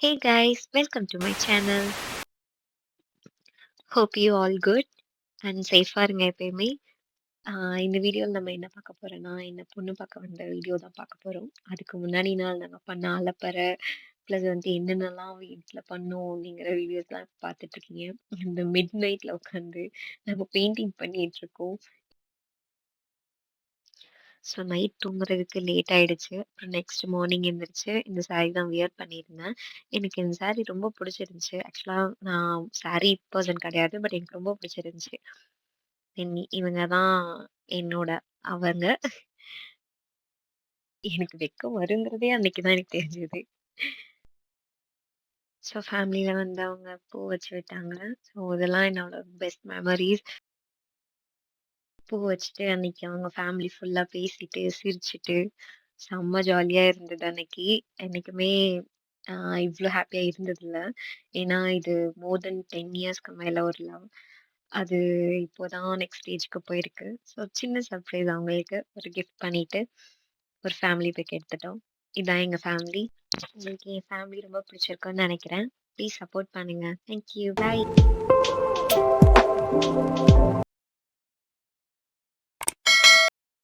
Hey guys, welcome to my channel. Hope you all good and சேஃபா இருங்க எப்பயுமே. இந்த வீடியோல நம்ம என்ன பார்க்க போறோம்னா, என்ன பொண்ணு பார்க்க வந்த வீடியோ தான் பார்க்க போறோம். அதுக்கு முன்னாடி நாள் நாங்க பண்ண அலப்பற, ப்ளஸ் என்னென்னலாம் வீட்ல பண்ணோம் அப்படிங்கிற வீடியோஸ்லாம் பார்த்துட்டு இருக்கீங்க. இந்த மிட் நைட்ல உட்காந்து நம்ம பெயிண்டிங் பண்ணிட்டு இருக்கோம். ஸோ நைட் தூங்குறதுக்கு லேட் ஆயிடுச்சு. அப்புறம் நெக்ஸ்ட் மார்னிங் எந்திரிச்சு இந்த சாரி தான் வியர் பண்ணியிருந்தேன். எனக்கு இந்த சாரி ரொம்ப பிடிச்சிருந்துச்சு. ஆக்சுவலா நான் சாரி பெர்சன் கிடையாது. பட் எனக்கு ரொம்ப பிடிச்சிருந்துச்சு. தென் இவங்க தான் என்னோட அவங்க. எனக்கு வெட்கம் வருங்கிறதே அன்னைக்கு தான் எனக்கு தெரிஞ்சது. ஸோ ஃபேமிலில வந்து அவங்க பூ வச்சு விட்டாங்க. ஸோ இதெல்லாம் என்னோட பெஸ்ட் மெமரீஸ். பூ வச்சுட்டு அன்னைக்கு அவங்க ஃபேமிலி ஃபுல்லா பேசிட்டு, சிரிச்சுட்டு செம்ம ஜாலியா இருந்தது அன்னைக்கு. என்னைக்குமே அ இவ்ளோ ஹேப்பியா இருந்ததில்ல. ஏன்னா இது மோர் தென் 10 இயர்ஸ்க்கு மேல ஒரு லவ். அது இப்போ தான் நெக்ஸ்ட் ஸ்டேஜ்க்கு போயிருக்கு. ஸோ சின்ன சர்ப்ரைஸ் அவங்களுக்கு ஒரு கிஃப்ட் பண்ணிட்டு, ஒரு ஃபேமிலி பிக் எடுத்துட்டோம். இதான் எங்க ஃபேமிலி. உங்களுக்கு என் ஃபேமிலி ரொம்ப பிடிச்சிருக்குன்னு நெனைக்கிறேன். ப்ளீஸ் சப்போர்ட் பண்ணுங்க. Thank you. பாய்.